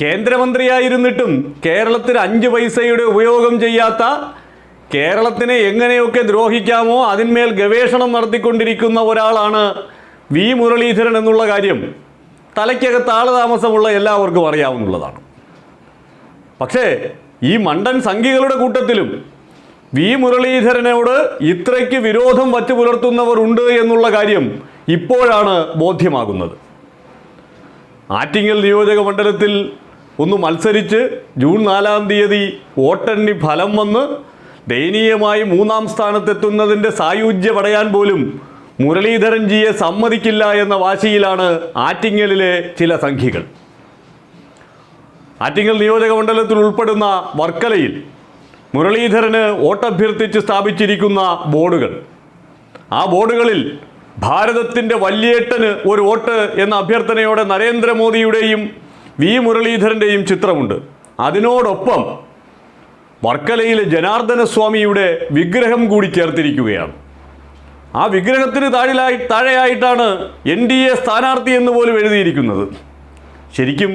കേന്ദ്രമന്ത്രിയായിരുന്നിട്ടും കേരളത്തിൽ 5 പൈസയുടെ ഉപയോഗം ചെയ്യാത്ത, കേരളത്തിനെ എങ്ങനെയൊക്കെ ദ്രോഹിക്കാമോ അതിന്മേൽ ഗവേഷണം നടത്തിക്കൊണ്ടിരിക്കുന്ന ഒരാളാണ് വി മുരളീധരൻ എന്നുള്ള കാര്യം തലയ്ക്കകത്ത് ആളുതാമസമുള്ള എല്ലാവർക്കും അറിയാവുന്നതാണ്. പക്ഷേ ഈ മണ്ടൻ സംഘികളുടെ കൂട്ടത്തിലും വി മുരളീധരനോട് ഇത്രയ്ക്ക് വിരോധം വച്ചു പുലർത്തുന്നവർ ഉണ്ട് എന്നുള്ള കാര്യം ഇപ്പോഴാണ് ബോധ്യമാകുന്നത്. ആറ്റിങ്ങൽ നിയോജക മണ്ഡലത്തിൽ ഒന്ന് മത്സരിച്ച് ജൂൺ 4-ാം തീയതി വോട്ടെണ്ണി ഫലം വന്ന് ദയനീയമായി 3-ാം സ്ഥാനത്തെത്തുന്നതിൻ്റെ സായുജ്യമടയാൻ പോലും മുരളീധരൻ ജിയെ സമ്മതിക്കില്ല എന്ന വാശിയിലാണ് ആറ്റിങ്ങലിലെ ചില സംഘികൾ. ആറ്റിങ്ങൽ നിയോജക മണ്ഡലത്തിൽ ഉൾപ്പെടുന്ന വർക്കലയിൽ മുരളീധരന് വോട്ടഭ്യർത്ഥിച്ച് സ്ഥാപിച്ചിരിക്കുന്ന ബോർഡുകൾ, ആ ബോർഡുകളിൽ ഭാരതത്തിൻ്റെ വല്യേട്ടന് ഒരു വോട്ട് എന്ന അഭ്യർത്ഥനയോടെ നരേന്ദ്രമോദിയുടെയും വി മുരളീധരൻ്റെയും ചിത്രമുണ്ട്. അതിനോടൊപ്പം വർക്കലയിലെ ജനാർദ്ദന സ്വാമിയുടെ വിഗ്രഹം കൂടി ചേർത്തിരിക്കുകയാണ്. ആ വിഗ്രഹത്തിന് താഴെയായിട്ടാണ് NDA സ്ഥാനാർത്ഥി എന്ന് പോലും എഴുതിയിരിക്കുന്നത്. ശരിക്കും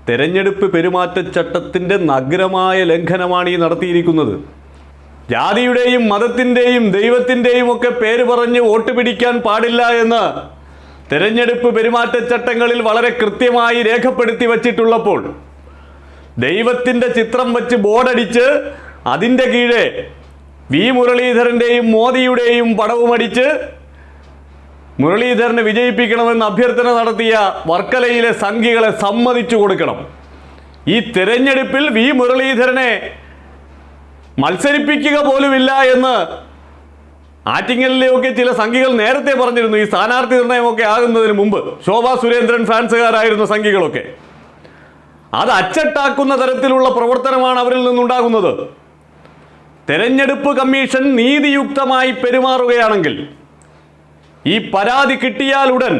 തെരഞ്ഞെടുപ്പ് പെരുമാറ്റച്ചട്ടത്തിൻ്റെ നഗ്നമായ ലംഘനമാണ് ഈ നടത്തിയിരിക്കുന്നത്. ജാതിയുടെയും മതത്തിൻ്റെയും ദൈവത്തിൻ്റെയും ഒക്കെ പേര് പറഞ്ഞ് വോട്ട് പിടിക്കാൻ പാടില്ല എന്ന് തെരഞ്ഞെടുപ്പ് പെരുമാറ്റച്ചട്ടങ്ങളിൽ വളരെ കൃത്യമായി രേഖപ്പെടുത്തി വച്ചിട്ടുള്ളപ്പോൾ ദൈവത്തിൻ്റെ ചിത്രം വച്ച് ബോർഡടിച്ച് അതിൻ്റെ കീഴെ വി മുരളീധരൻ്റെയും മോദിയുടെയും പടവുമടിച്ച് മുരളീധരനെ വിജയിപ്പിക്കണമെന്ന് അഭ്യർത്ഥന നടത്തിയ വർക്കലയിലെ സംഘികളെ സമ്മതിച്ചു കൊടുക്കണം. ഈ തെരഞ്ഞെടുപ്പിൽ വി മുരളീധരനെ മത്സരിപ്പിക്കുക പോലുമില്ല എന്ന് ആറ്റിങ്ങലിലെയൊക്കെ ചില സംഘികൾ നേരത്തെ പറഞ്ഞിരുന്നു. ഈ സ്ഥാനാർത്ഥി നിർണയമൊക്കെ ആകുന്നതിന് മുമ്പ് ശോഭാ സുരേന്ദ്രൻ ഫാൻസുകാരായിരുന്ന സംഘികളൊക്കെ. അത് അച്ചട്ടാക്കുന്ന തരത്തിലുള്ള പ്രവർത്തനമാണ് അവരിൽ നിന്നുണ്ടാകുന്നത്. തെരഞ്ഞെടുപ്പ് കമ്മീഷൻ നീതിയുക്തമായി പെരുമാറുകയാണെങ്കിൽ ഈ പരാതി കിട്ടിയാലുടൻ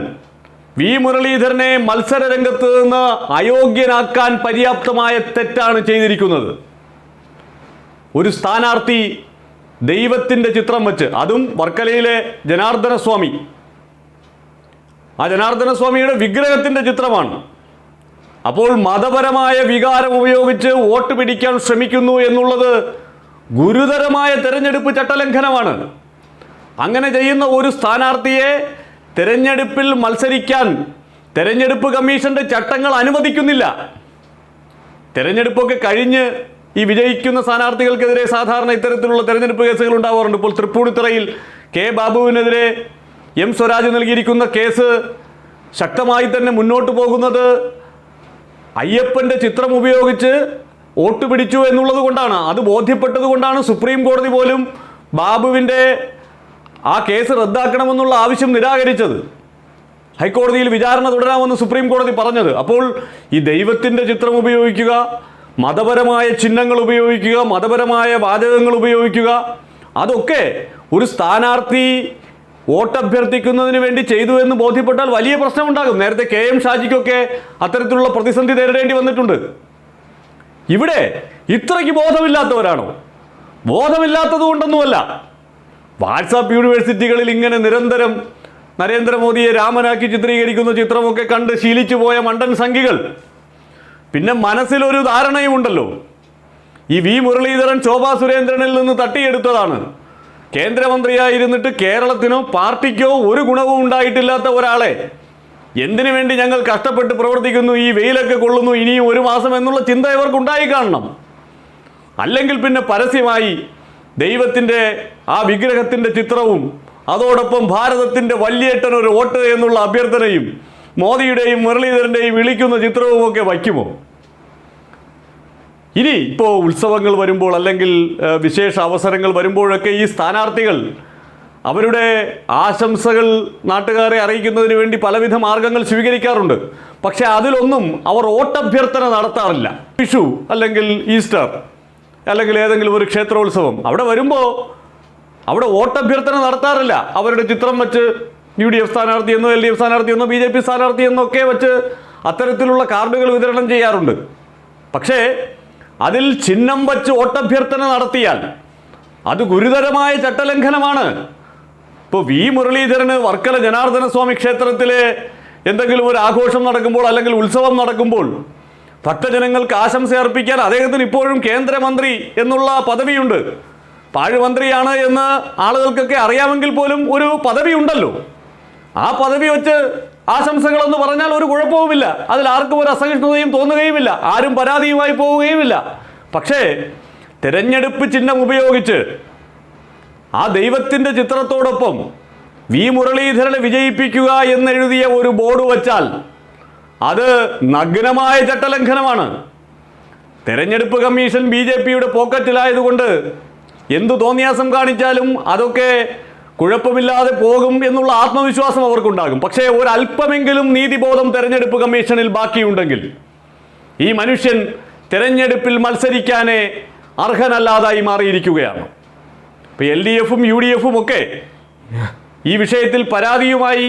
വി മുരളീധരനെ മത്സര രംഗത്ത് നിന്ന് അയോഗ്യനാക്കാൻ പര്യാപ്തമായ തെറ്റാണ് ചെയ്തിരിക്കുന്നത്. ഒരു സ്ഥാനാർത്ഥി ദൈവത്തിൻ്റെ ചിത്രം വെച്ച്, അതും വർക്കലയിലെ ജനാർദ്ദന സ്വാമി, ആ ജനാർദ്ദന സ്വാമിയുടെ വിഗ്രഹത്തിൻ്റെ ചിത്രമാണ്. അപ്പോൾ മതപരമായ വികാരം ഉപയോഗിച്ച് വോട്ട് പിടിക്കാൻ ശ്രമിക്കുന്നു എന്നുള്ളത് ഗുരുതരമായ തെരഞ്ഞെടുപ്പ് ചട്ടലംഘനമാണ്. അങ്ങനെ ചെയ്യുന്ന ഒരു സ്ഥാനാർത്ഥിയെ തെരഞ്ഞെടുപ്പിൽ മത്സരിക്കാൻ തെരഞ്ഞെടുപ്പ് കമ്മീഷന്റെ ചട്ടങ്ങൾ അനുവദിക്കുന്നില്ല. തെരഞ്ഞെടുപ്പൊക്കെ കഴിഞ്ഞ് ഈ വിജയിക്കുന്ന സ്ഥാനാർത്ഥികൾക്കെതിരെ സാധാരണ ഇത്തരത്തിലുള്ള തെരഞ്ഞെടുപ്പ് കേസുകൾ ഉണ്ടാവാറുണ്ട്. ഇപ്പോൾ തൃപ്പൂണിത്തുറയിൽ കെ ബാബുവിനെതിരെ എം സ്വരാജ് നൽകിയിരിക്കുന്ന കേസ് ശക്തമായി തന്നെ മുന്നോട്ട് പോകുന്നത് അയ്യപ്പൻ്റെ ചിത്രം ഉപയോഗിച്ച് വോട്ട് പിടിച്ചു എന്നുള്ളത് കൊണ്ടാണ്. അത് ബോധ്യപ്പെട്ടത് കൊണ്ടാണ് സുപ്രീം കോടതി പോലും ബാബുവിൻ്റെ ആ കേസ് റദ്ദാക്കണമെന്നുള്ള ആവശ്യം നിരാകരിച്ചത്. ഹൈക്കോടതിയിൽ വിചാരണ തുടരാമെന്ന് സുപ്രീം കോടതി പറഞ്ഞത്. അപ്പോൾ ഈ ദൈവത്തിൻ്റെ ചിത്രം ഉപയോഗിക്കുക, മതപരമായ ചിഹ്നങ്ങൾ ഉപയോഗിക്കുക, മതപരമായ വാചകങ്ങൾ ഉപയോഗിക്കുക, അതൊക്കെ ഒരു സ്ഥാനാർത്ഥി വോട്ടഭ്യർത്ഥിക്കുന്നതിന് വേണ്ടി ചെയ്തു എന്ന് ബോധ്യപ്പെട്ടാൽ വലിയ പ്രശ്നമുണ്ടാകും. നേരത്തെ KM ഷാജിക്കൊക്കെ അത്തരത്തിലുള്ള പ്രതിസന്ധി നേരിടേണ്ടി വന്നിട്ടുണ്ട്. ഇവിടെ ഇത്രയ്ക്ക് ബോധമില്ലാത്തവരാണോ? ബോധമില്ലാത്തത് കൊണ്ടൊന്നുമല്ല. വാട്സാപ്പ് യൂണിവേഴ്സിറ്റികളിൽ ഇങ്ങനെ നിരന്തരം നരേന്ദ്രമോദിയെ രാമനാക്കി ചിത്രീകരിക്കുന്ന ചിത്രമൊക്കെ കണ്ട് ശീലിച്ചു പോയ മണ്ടൻ സംഘികൾ പിന്നെ മനസ്സിലൊരു ധാരണയുമുണ്ടല്ലോ. ഈ വി മുരളീധരൻ ശോഭാ സുരേന്ദ്രനിൽ നിന്ന് തട്ടിയെടുത്തതാണ്. കേന്ദ്രമന്ത്രിയായിരുന്നിട്ട് കേരളത്തിനോ പാർട്ടിക്കോ ഒരു ഗുണവും ഉണ്ടായിട്ടില്ലാത്ത ഒരാളെ എന്തിനു വേണ്ടി ഞങ്ങൾ കഷ്ടപ്പെട്ട് പ്രവർത്തിക്കുന്നു, ഈ വെയിലൊക്കെ കൊള്ളുന്നു, ഇനിയും 1 മാസം എന്നുള്ള ചിന്ത ഇവർക്ക് ഉണ്ടായി കാണണം. അല്ലെങ്കിൽ പിന്നെ പരസ്യമായി ദൈവത്തിൻ്റെ ആ വിഗ്രഹത്തിൻ്റെ ചിത്രവും അതോടൊപ്പം ഭാരതത്തിൻ്റെ വല്യേട്ടൻ ഒരു വോട്ട് എന്നുള്ള അഭ്യർത്ഥനയും മോദിയുടെയും മുരളീധരൻ്റെയും വിളിക്കുന്ന ചിത്രവും ഒക്കെ വയ്ക്കുമോ? ഇനി ഇപ്പോൾ ഉത്സവങ്ങൾ വരുമ്പോൾ അല്ലെങ്കിൽ വിശേഷ അവസരങ്ങൾ വരുമ്പോഴൊക്കെ ഈ സ്ഥാനാർത്ഥികൾ അവരുടെ ആശംസകൾ നാട്ടുകാരെ അറിയിക്കുന്നതിന് വേണ്ടി പലവിധ മാർഗങ്ങൾ സ്വീകരിക്കാറുണ്ട്. പക്ഷേ അതിലൊന്നും അവർ വോട്ടഭ്യർത്ഥന നടത്താറില്ല. വിഷു അല്ലെങ്കിൽ ഈസ്റ്റർ അല്ലെങ്കിൽ ഏതെങ്കിലും ഒരു ക്ഷേത്രോത്സവം അവിടെ വരുമ്പോൾ അവിടെ വോട്ടഭ്യർത്ഥന നടത്താറില്ല. അവരുടെ ചിത്രം വെച്ച് UDF സ്ഥാനാർത്ഥിയെന്നോ LDF സ്ഥാനാർത്ഥിയെന്നോ BJP സ്ഥാനാർത്ഥിയെന്നൊക്കെ വെച്ച് അത്തരത്തിലുള്ള കാർഡുകൾ വിതരണം ചെയ്യാറുണ്ട്. പക്ഷേ അതിൽ ചിഹ്നം വച്ച് വോട്ടഭ്യർത്ഥന നടത്തിയാൽ അത് ഗുരുതരമായ ചട്ടലംഘനമാണ്. ഇപ്പോൾ വി മുരളീധരന് വർക്കല ജനാർദ്ദന സ്വാമി ക്ഷേത്രത്തിലെ എന്തെങ്കിലും ഒരു ആഘോഷം നടക്കുമ്പോൾ അല്ലെങ്കിൽ ഉത്സവം നടക്കുമ്പോൾ ഭക്തജനങ്ങൾക്ക് ആശംസ അർപ്പിക്കാൻ അദ്ദേഹത്തിന് ഇപ്പോഴും കേന്ദ്രമന്ത്രി എന്നുള്ള പദവിയുണ്ട്. പാഴ്മന്ത്രിയാണ് എന്ന് ആളുകൾക്കൊക്കെ അറിയാമെങ്കിൽ പോലും ഒരു പദവി ഉണ്ടല്ലോ. ആ പദവി വെച്ച് ആശംസകളെന്ന് പറഞ്ഞാൽ ഒരു കുഴപ്പവുമില്ല. അതിൽ ആർക്കും ഒരു അസഹിഷ്ണുതയും തോന്നുകയുമില്ല, ആരും പരാതിയുമായി പോവുകയുമില്ല. പക്ഷേ തെരഞ്ഞെടുപ്പ് ചിഹ്നം ഉപയോഗിച്ച് ആ ദൈവത്തിൻ്റെ ചിത്രത്തോടൊപ്പം വി മുരളീധരനെ വിജയിപ്പിക്കുക എന്നെഴുതിയ ഒരു ബോർഡ് വച്ചാൽ അത് നഗ്നമായ ചട്ടലംഘനമാണ്. തെരഞ്ഞെടുപ്പ് കമ്മീഷൻ BJPയുടെ പോക്കറ്റിലായതുകൊണ്ട് എന്തു തോന്നിയാസം കാണിച്ചാലും അതൊക്കെ കുഴപ്പമില്ലാതെ പോകും എന്നുള്ള ആത്മവിശ്വാസം അവർക്കുണ്ടാകും. പക്ഷേ ഒരല്പമെങ്കിലും നീതിബോധം തെരഞ്ഞെടുപ്പ് കമ്മീഷനിൽ ബാക്കിയുണ്ടെങ്കിൽ ഈ മനുഷ്യൻ തെരഞ്ഞെടുപ്പിൽ മത്സരിക്കാനേ അർഹനല്ലാതായി മാറിയിരിക്കുകയാണ്. ഇപ്പോൾ LDFും UDFും ഒക്കെ ഈ വിഷയത്തിൽ പരാതിയുമായി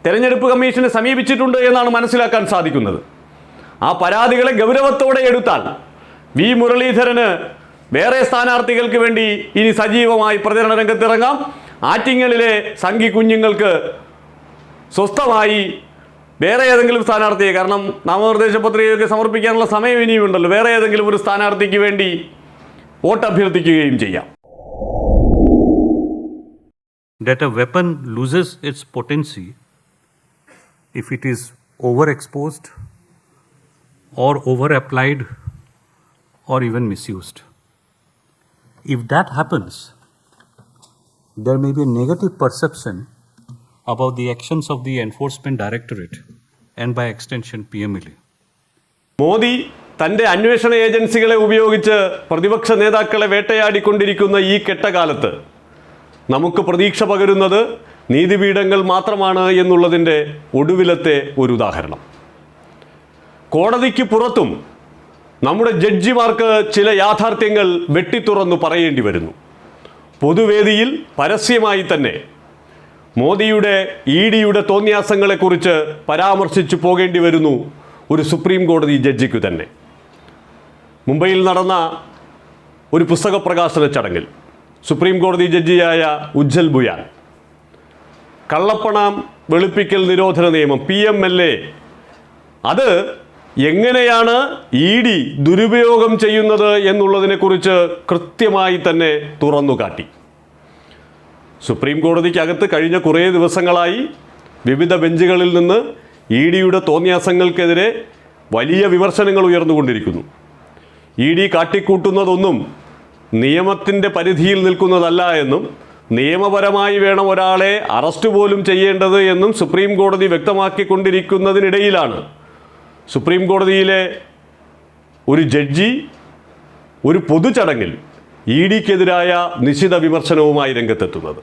തെരഞ്ഞെടുപ്പ് കമ്മീഷനെ സമീപിച്ചിട്ടുണ്ട് എന്നാണ് മനസ്സിലാക്കാൻ സാധിക്കുന്നത്. ആ പരാതികളെ ഗൗരവത്തോടെ എടുത്താൽ വി മുരളീധരന് വേറെ സ്ഥാനാർത്ഥികൾക്ക് വേണ്ടി ഇനി സജീവമായി പ്രചരണ രംഗത്തിറങ്ങാം. ആറ്റിങ്ങലിലെ സംഘി കുഞ്ഞുങ്ങൾക്ക് സ്വസ്ഥമായി വേറെ ഏതെങ്കിലും സ്ഥാനാർത്ഥിയെ, കാരണം നാമനിർദ്ദേശ പത്രികയൊക്കെ സമർപ്പിക്കാനുള്ള സമയം ഇനിയുമുണ്ടല്ലോ, വേറെ ഏതെങ്കിലും ഒരു സ്ഥാനാർത്ഥിക്ക് വേണ്ടി വോട്ട് അഭ്യർത്ഥിക്കുകയും ചെയ്യാം. That a weapon loses its potency if it is overexposed or over-applied or even misused. If that happens, there may be a negative perception about the actions of the Enforcement Directorate and by extension PMLA. Modi തൻ്റെ അന്വേഷണ ഏജൻസികളെ ഉപയോഗിച്ച് പ്രതിപക്ഷ നേതാക്കളെ വേട്ടയാടിക്കൊണ്ടിരിക്കുന്ന ഈ കെട്ടകാലത്ത് നമുക്ക് പ്രതീക്ഷ പകരുന്നത് നീതിപീഠങ്ങൾ മാത്രമാണ് എന്നുള്ളതിൻ്റെ ഒടുവിലത്തെ ഒരു ഉദാഹരണം. കോടതിക്ക് പുറത്തും നമ്മുടെ ജഡ്ജിമാർക്ക് ചില യാഥാർത്ഥ്യങ്ങൾ വെട്ടിത്തുറന്നു പറയേണ്ടി വരുന്നു. പൊതുവേദിയിൽ പരസ്യമായി തന്നെ മോദിയുടെ EDയുടെ തോന്നിയാസങ്ങളെക്കുറിച്ച് പരാമർശിച്ചു പോകേണ്ടി വരുന്നു ഒരു സുപ്രീം കോടതി ജഡ്ജിക്ക് തന്നെ. മുംബൈയിൽ നടന്ന ഒരു പുസ്തക പ്രകാശന ചടങ്ങിൽ സുപ്രീം കോടതി ജഡ്ജിയായ ഉജ്ജൽ ബുയാൻ കള്ളപ്പണം വെളുപ്പിക്കൽ നിരോധന നിയമം PMLA അത് എങ്ങനെയാണ് ED ദുരുപയോഗം ചെയ്യുന്നത് എന്നുള്ളതിനെക്കുറിച്ച് കൃത്യമായി തന്നെ തുറന്നു കാട്ടി. സുപ്രീം കോടതിക്കകത്ത് കഴിഞ്ഞ കുറേ ദിവസങ്ങളായി വിവിധ ബെഞ്ചുകളിൽ നിന്ന് EDയുടെ തോന്നിയാസങ്ങൾക്കെതിരെ വലിയ വിമർശനങ്ങൾ ഉയർന്നുകൊണ്ടിരിക്കുന്നു. ED കാട്ടിക്കൂട്ടുന്നതൊന്നും നിയമത്തിൻ്റെ പരിധിയിൽ നിൽക്കുന്നതല്ല എന്നും നിയമപരമായി വേണം ഒരാളെ അറസ്റ്റ് പോലും ചെയ്യേണ്ടത് എന്നും സുപ്രീം കോടതി വ്യക്തമാക്കിക്കൊണ്ടിരിക്കുന്നതിനിടയിലാണ് സുപ്രീം കോടതിയിലെ ഒരു ജഡ്ജി ഒരു പൊതുചടങ്ങിൽ EDക്കെതിരായ നിശിത വിമർശനവുമായി രംഗത്തെത്തുന്നത്.